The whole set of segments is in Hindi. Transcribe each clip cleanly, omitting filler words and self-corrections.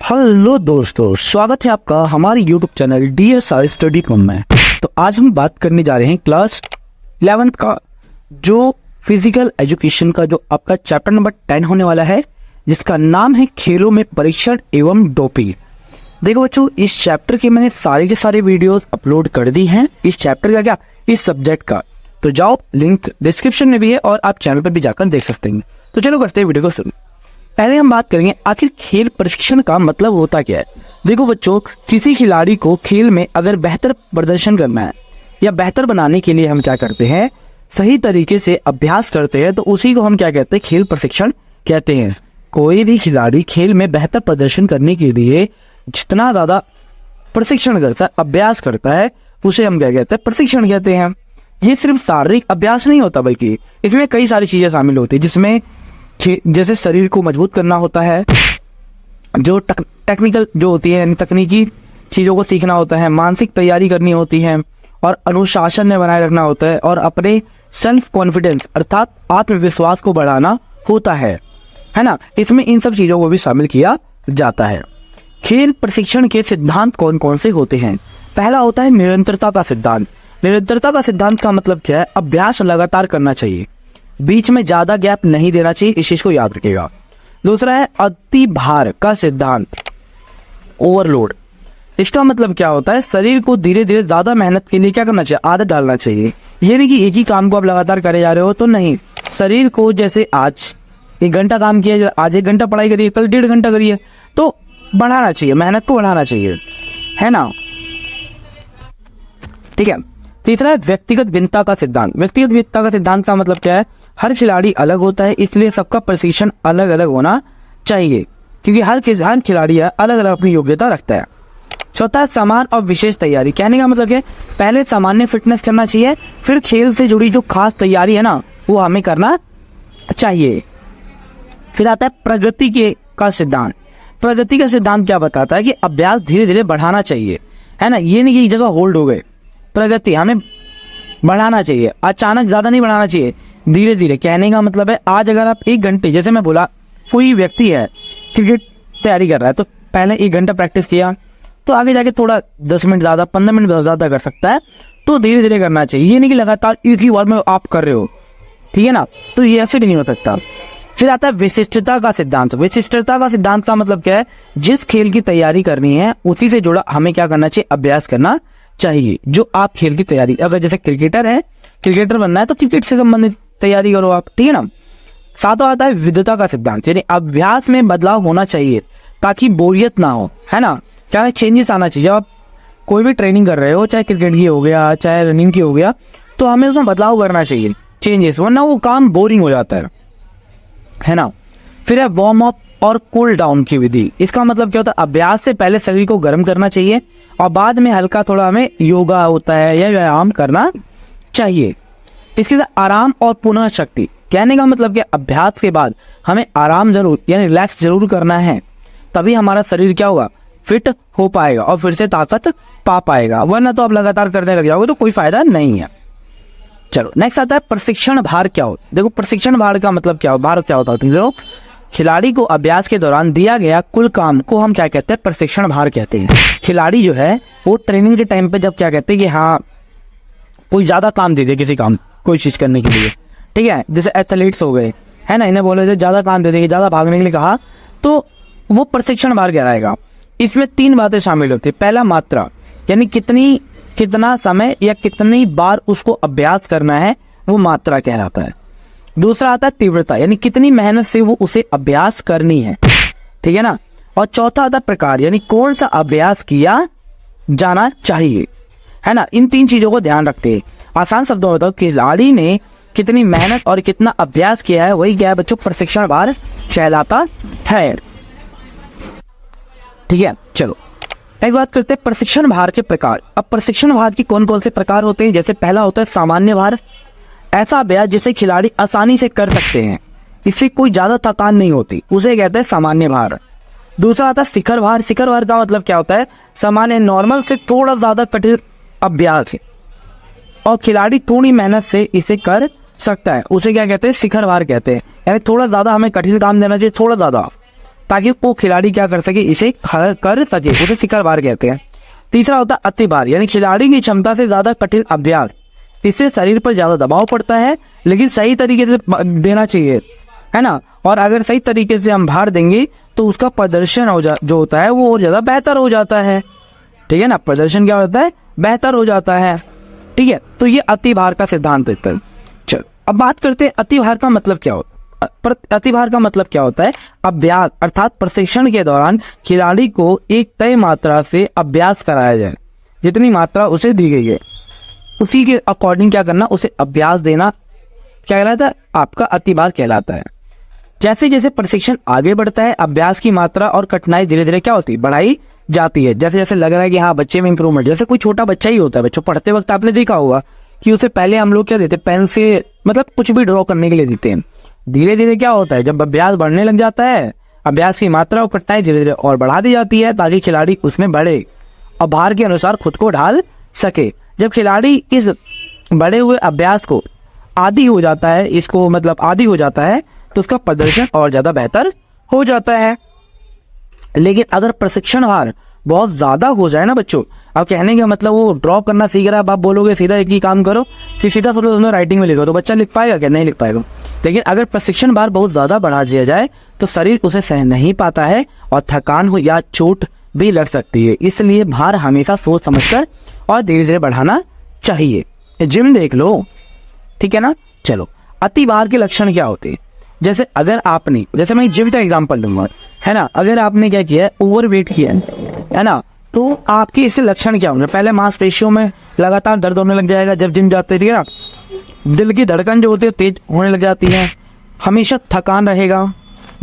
हेलो दोस्तों, स्वागत है आपका हमारे YouTube channel DSR study com में। तो आज हम बात करने जा रहे हैं क्लास 11th का जो फिजिकल एजुकेशन का जो आपका चैप्टर नंबर 10 होने वाला है, जिसका नाम है खेलों में परीक्षण एवं डोपिंग। देखो बच्चों, इस चैप्टर के मैंने सारे के सारे वीडियोस अपलोड कर दी हैं। इस चैप्टर का क्या, इस सब्जेक्ट का, तो जाओ, लिंक डिस्क्रिप्शन में भी है और आप चैनल पर भी जाकर देख सकते हैं। तो चलो करते हैं वीडियो को शुरू। पहले हम बात करेंगे आखिर खेल प्रशिक्षण का मतलब होता क्या है। देखो बच्चों, किसी खिलाड़ी को खेल में अगर बेहतर प्रदर्शन करना है या बेहतर बनाने के लिए हम क्या करते हैं, सही तरीके से अभ्यास करते हैं, तो उसी को हम क्या कहते हैं, खेल प्रशिक्षण कहते हैं। कोई भी खिलाड़ी खेल में बेहतर प्रदर्शन करने के लिए जितना ज्यादा प्रशिक्षण करता है, अभ्यास करता है, उसे हम क्या कहते हैं, प्रशिक्षण कहते हैं। ये सिर्फ शारीरिक अभ्यास नहीं होता, बल्कि इसमें कई सारी चीजें शामिल होती है, जिसमें जैसे शरीर को मजबूत करना होता है, जो टेक्निकल जो होती है, यानी तकनीकी चीज़ों को सीखना होता है, मानसिक तैयारी करनी होती है और अनुशासन में बनाए रखना होता है, और अपने सेल्फ कॉन्फिडेंस अर्थात आत्मविश्वास को बढ़ाना होता है ना। इसमें इन सब चीज़ों को भी शामिल किया जाता है। खेल प्रशिक्षण के सिद्धांत कौन कौन से होते हैं? पहला होता है निरंतरता का सिद्धांत। निरंतरता का सिद्धांत का मतलब क्या है? अभ्यास लगातार करना चाहिए, बीच में ज्यादा गैप नहीं देना चाहिए, इस चीज को याद रखिएगा। दूसरा है अति भार का सिद्धांत, ओवरलोड। इसका मतलब क्या होता है? शरीर को धीरे धीरे ज्यादा मेहनत के लिए क्या करना चाहिए, आदत डालना चाहिए। ये नहीं कि एक ही काम को आप लगातार करे जा रहे हो, तो नहीं। शरीर को जैसे आज 1 घंटा काम किया, आज 1 घंटा पढ़ाई करिए, कल 1.5 घंटा करिए, तो बढ़ाना चाहिए, मेहनत को बढ़ाना चाहिए, है ना। ठीक है। तीसरा है व्यक्तिगत भिन्नता का सिद्धांत। व्यक्तिगत भिन्नता का सिद्धांत का मतलब क्या है? हर खिलाड़ी अलग होता है, इसलिए सबका प्रशिक्षण अलग अलग होना चाहिए, क्योंकि हर खिलाड़ी अलग अलग अपनी योग्यता रखता है। चौथा है समान और विशेष तैयारी। कहने का मतलब क्या है? पहले सामान्य फिटनेस करना चाहिए, फिर खेल से जुड़ी जो खास तैयारी है ना, वो हमें करना चाहिए। फिर आता है प्रगति का सिद्धांत। प्रगति का सिद्धांत क्या बताता है कि अभ्यास धीरे धीरे बढ़ाना चाहिए, है ना। ये नहीं कि एक जगह होल्ड हो गए, प्रगति हमें बढ़ाना चाहिए, अचानक ज्यादा नहीं बढ़ाना चाहिए, धीरे धीरे। कहने का मतलब है, आज अगर आप 1 घंटे, जैसे मैं बोला, कोई व्यक्ति है क्रिकेट तैयारी कर रहा है, तो पहले 1 घंटा प्रैक्टिस किया, तो आगे जाके थोड़ा 10 मिनट ज्यादा, 15 मिनट ज्यादा कर सकता है, तो धीरे धीरे करना चाहिए। ये नहीं कि लगातार एक ही बार में आप कर रहे हो, ठीक है ना, तो ये ऐसे भी नहीं हो सकता। फिर आता है विशिष्टता का सिद्धांत। विशिष्टता का सिद्धांत का मतलब क्या है? जिस खेल की तैयारी करनी है उसी से जुड़ा हमें क्या करना चाहिए, अभ्यास करना चाहिए। जो आप खेल की तैयारी, अगर जैसे क्रिकेटर है, क्रिकेटर बनना है, तो क्रिकेट से संबंधित तैयारी करो आप, ठीक है ना। सातवां आता है विविधता का सिद्धांत, यानी अभ्यास में बदलाव होना चाहिए ताकि बोरियत ना हो, है ना। क्या चेंजेस आना चाहिए। जब आप कोई भी ट्रेनिंग कर रहे हो, चाहे क्रिकेट की हो गया, चाहे रनिंग की हो गया, तो हमें उसमें बदलाव करना चाहिए, चेंजेस, वरना वो काम बोरिंग हो जाता है ना। फिर है वार्म अप और कूल डाउन की विधि। इसका मतलब क्या होता है? अभ्यास से पहले शरीर को गर्म करना चाहिए और बाद में हल्का थोड़ा हमें योगा होता है या व्यायाम करना चाहिए। इसके साथ आराम और पुनः शक्ति। कहने का मतलब क्या? अभ्यास के बाद हमें आराम जरूर, यानी रिलैक्स जरूर करना है, तभी हमारा शरीर क्या होगा, फिट हो पाएगा और फिर से ताकत पा पाएगा, वरना तो आप लगातार करने लग जाओगे तो कोई फायदा नहीं है। चलो नेक्स्ट आता है प्रशिक्षण भार क्या होता है। देखो प्रशिक्षण भार का मतलब क्या होता है? देखो, खिलाड़ी को अभ्यास के दौरान दिया गया कुल काम को हम क्या कहते हैं, प्रशिक्षण भार कहते हैं। खिलाड़ी जो है वो ट्रेनिंग के टाइम पे जब क्या कहते हैं कि हाँ कोई ज्यादा काम दे दे किसी काम, कोई चीज करने के लिए, ठीक है, जैसे एथलीट्स हो गए, है ना, इन्हें बोले थे ज्यादा काम दे देंगे, ज्यादा भागने के लिए कहा, तो वो प्रशिक्षण भार कहलाएगा। इसमें 3 बातें शामिल होती है। पहला मात्रा, यानी कितना समय या कितनी बार उसको अभ्यास करना है, वो मात्रा कहलाता है। दूसरा आता है तीव्रता, यानी कितनी मेहनत से वो उसे अभ्यास करनी है, ठीक है ना। और चौथा आता है प्रकार, यानी कौन सा अभ्यास किया जाना चाहिए, है ना। इन 3 चीजों को ध्यान रखते हैं। आसान शब्दों में बताओ, खिलाड़ी ने कितनी मेहनत और कितना अभ्यास किया है, वही क्या है बच्चों, प्रशिक्षण भार कहलाता है, ठीक है। चलो एक बात करते हैं प्रशिक्षण भार के प्रकार। अब प्रशिक्षण भार के कौन कौन से प्रकार होते हैं? जैसे पहला होता है सामान्य भार, ऐसा अभ्यास जिसे खिलाड़ी आसानी से कर सकते हैं, इससे कोई ज्यादा थकान नहीं होती, उसे कहते हैं सामान्य भार। दूसरा आता है शिखर भार। शिखर भार का मतलब क्या होता है? सामान्य, नॉर्मल से थोड़ा ज्यादा कठिन अभ्यास है और खिलाड़ी थोड़ी मेहनत से इसे कर सकता है, उसे क्या कहते हैं, शिखर भार कहते हैं। यानी थोड़ा ज्यादा हमें कठिन काम देना चाहिए, थोड़ा ज्यादा, ताकि वो खिलाड़ी क्या कर सके, इसे कर सके, उसे शिखर भार कहते हैं। तीसरा होता है अति भार, यानी खिलाड़ी की क्षमता से ज्यादा कठिन अभ्यास, इससे शरीर पर ज्यादा दबाव पड़ता है, लेकिन सही तरीके से देना चाहिए, है ना। और अगर सही तरीके से हम भार देंगे तो उसका प्रदर्शन जो होता है वो और ज्यादा बेहतर हो जाता है, ठीक है ना। प्रदर्शन क्या होता है, बेहतर हो जाता है, ठीक है। तो ये अति भार का सिद्धांत होता है। चलो अब बात करते हैं अति भार का मतलब क्या होता है। अति भार का मतलब क्या होता है, अभ्यास अर्थात प्रशिक्षण के दौरान खिलाड़ी को एक तय मात्रा से अभ्यास कराया जाए, जितनी मात्रा उसे दी गई है उसी के अकॉर्डिंग क्या करना, उसे अभ्यास देना, क्या कहलाता है, आपका अति भार कहलाता है। जैसे जैसे प्रशिक्षण आगे बढ़ता है, अभ्यास की मात्रा और कठिनाई धीरे धीरे क्या होती है, बढ़ाई जाती है। जैसे जैसे लग रहा है कि हाँ बच्चे में इंप्रूवमेंट, जैसे कोई छोटा बच्चा ही होता है, बच्चों पढ़ते वक्त आपने देखा होगा कि उसे पहले हम लोग क्या देते हैं, पेन से मतलब कुछ भी ड्रॉ करने के लिए देते हैं। धीरे धीरे क्या होता है, जब अभ्यास बढ़ने लग जाता है, अभ्यास की मात्रा और कठिनाई धीरे धीरे और बढ़ा दी जाती है ताकि खिलाड़ी उसमें बढ़े और भार के अनुसार खुद को ढाल सके। जब खिलाड़ी इस बढ़े हुए अभ्यास को आदी हो जाता है, इसको मतलब आदी हो जाता है, तो उसका प्रदर्शन और ज्यादा बेहतर हो जाता है। लेकिन अगर प्रशिक्षण भार बहुत ज्यादा हो जाए ना बच्चों, अब कहने का मतलब वो ड्रॉ करना सीख रहा है, आप बोलोगे सीधा एक ही काम करो, फिर सीधा दोनों राइटिंग में लिखो, तो बच्चा लिख पाएगा क्या, नहीं लिख पाएगा। लेकिन अगर प्रशिक्षण भार बहुत ज्यादा बढ़ा दिया जाए तो शरीर उसे सह नहीं पाता है और थकान हो या चोट भी लग सकती है। इसलिए भार हमेशा सोच समझकर और धीरे धीरे बढ़ाना चाहिए। जिम देख लो, ठीक है ना। चलो अति भार के लक्षण क्या होते हैं, जैसे अगर आपने, जैसे मैं जिम का एग्जांपल लूंगा, है ना, अगर आपने क्या किया है, ओवरवेट किया है ना, तो आपके इससे लक्षण क्या होंगे, पहले मांसपेशियों में लगातार दर्द होने लग जाएगा जब जिम जाते थे ना, दिल की धड़कन जो होती है तेज होने लग जाती है, हमेशा थकान रहेगा,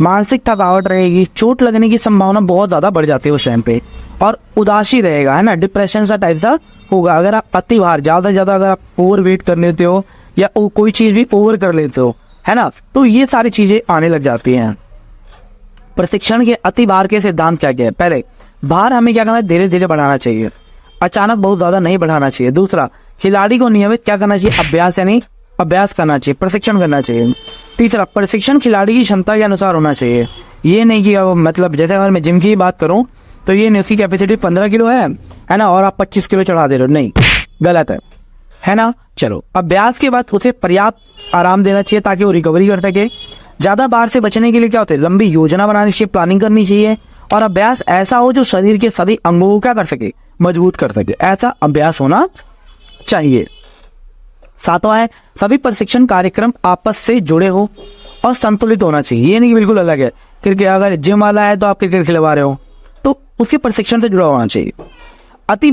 मानसिक थकावट रहेगी, चोट लगने की संभावना बहुत ज्यादा बढ़ जाती है उस टाइम पे, और उदासी रहेगा, है ना, डिप्रेशन सा टाइप सा होगा। अगर आप अति भार ज्यादा से ज्यादा अगर आप ओवरवेट कर लेते हो या कोई चीज भी ओवर कर लेते हो, है ना, तो ये सारी चीजें आने लग जाती हैं। प्रशिक्षण के अति भार के सिद्धांत क्या क्या है, पहले भार हमें क्या करना है, धीरे धीरे बढ़ाना चाहिए, अचानक बहुत ज्यादा नहीं बढ़ाना चाहिए। दूसरा, खिलाड़ी को नियमित क्या करना चाहिए, अभ्यास यानी अभ्यास करना चाहिए, प्रशिक्षण करना चाहिए। तीसरा, प्रशिक्षण खिलाड़ी की क्षमता के अनुसार होना चाहिए, ये नहीं कि मतलब जैसे अगर मैं जिम की बात करूं तो ये नहीं, उसकी कैपेसिटी 15 किलो है ना, और आप 25 किलो चढ़ा दे रहे हो, नहीं, गलत है ना। चलो अभ्यास के बाद उसे पर्याप्त आराम देना चाहिए ताकि वो रिकवरी कर सके। ज्यादा भार से बचने के लिए क्या होता है, लंबी योजना बनानी चाहिए, प्लानिंग करनी चाहिए, और अभ्यास ऐसा हो जो शरीर के सभी अंगों को क्या कर सके, मजबूत कर सके, ऐसा अभ्यास होना चाहिए। सातवां है, सभी प्रशिक्षण कार्यक्रम आपस से जुड़े हो और संतुलित होना चाहिए, ये नहीं बिल्कुल अलग है। क्रिकेट, अगर जिम वाला है तो आप क्रिकेट खिलवा रहे हो तो उसके प्रशिक्षण से जुड़ा होना चाहिए। अति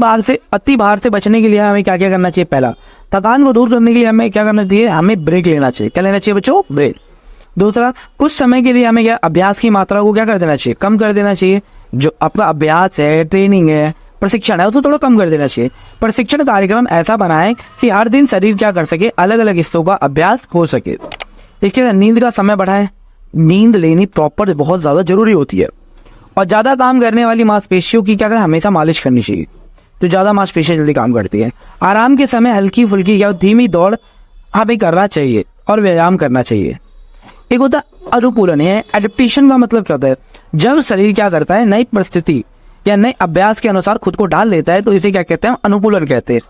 भार से बचने के लिए हमें क्या क्या करना चाहिए, पहला, थकान को दूर करने के लिए हमें क्या करना चाहिए, हमें ब्रेक लेना चाहिए। क्या लेना चाहिए बच्चों, ब्रेक। दूसरा, कुछ समय के लिए हमें क्या, अभ्यास की मात्रा को क्या कर देना चाहिए, कम कर देना चाहिए। जो आपका अभ्यास है, ट्रेनिंग है, प्रशिक्षण है, उसको थोड़ा कम कर देना चाहिए। प्रशिक्षण कार्यक्रम ऐसा बनाएं कि हर दिन शरीर क्या कर सके, अलग अलग हिस्सों का अभ्यास हो सके। इसके साथ नींद का समय बढ़ाएं, नींद लेनी प्रॉपर बहुत ज्यादा जरूरी होती है। और ज्यादा काम करने वाली मांसपेशियों की क्या करें, हमेशा मालिश करनी चाहिए, तो ज्यादा मांसपेशियां जल्दी काम करती है। आराम के समय हल्की फुल्की या धीमी दौड़ हमें करना चाहिए और व्यायाम करना चाहिए। एक होता अनुकूलन है, एडेप्टेशन का मतलब क्या होता है, जब शरीर क्या करता है, नई परिस्थिति या नए अभ्यास के अनुसार खुद को डाल लेता है, तो इसे क्या कहते हैं, अनुकूलन कहते हैं।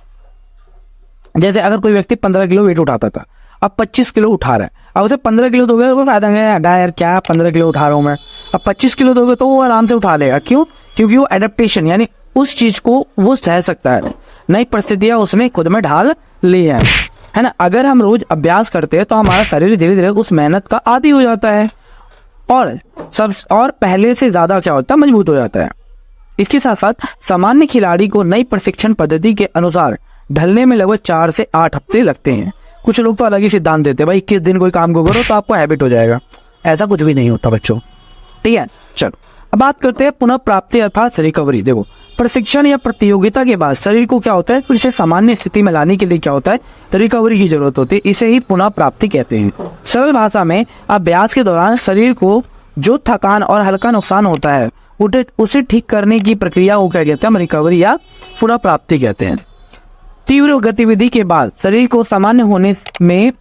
जैसे अगर कोई व्यक्ति 15 किलो वेट उठाता था, अब 25 किलो उठा रहा है, अब उसे 15 किलो दोगे तो फायदा नहीं है, यार क्या 15 किलो उठा रहा हूं मैं, अब 25 किलो दोगे तो वो आराम से उठा लेगा। क्यों, क्योंकि वो एडेप्टेशन यानी उस चीज को वो सह सकता है, नई परिस्थितियां उसने खुद में ढाल ली है ना। अगर हम रोज अभ्यास करते हैं तो हमारा शरीर धीरे धीरे उस मेहनत का आदी हो जाता है और पहले से ज्यादा क्या होता है, मजबूत हो जाता है। इसके साथ साथ सामान्य खिलाड़ी को नई प्रशिक्षण पद्धति के अनुसार ढलने में लगभग 4 से 8 हफ्ते लगते हैं। कुछ लोग तो अलग ही सिद्धांत देते हैं, भाई 21 दिन कोई काम को करो तो आपको हैबिट हो जाएगा, ऐसा कुछ भी नहीं होता बच्चों, ठीक है। चलो अब बात करते हैं पुनः प्राप्ति अर्थात रिकवरी। देखो, प्रशिक्षण या प्रतियोगिता के बाद शरीर को क्या होता है, फिर से सामान्य स्थिति में लाने के लिए क्या होता है, रिकवरी की जरूरत होती है, इसे ही पुनः प्राप्ति कहते हैं। सरल भाषा में अभ्यास के दौरान शरीर को जो थकान और हल्का नुकसान होता है उसे ठीक करने की प्रक्रिया को क्या कहते हैं, हम रिकवरी या पुनः प्राप्ति कहते हैं। तीव्र गतिविधि के बाद शरीर को सामान्य होने में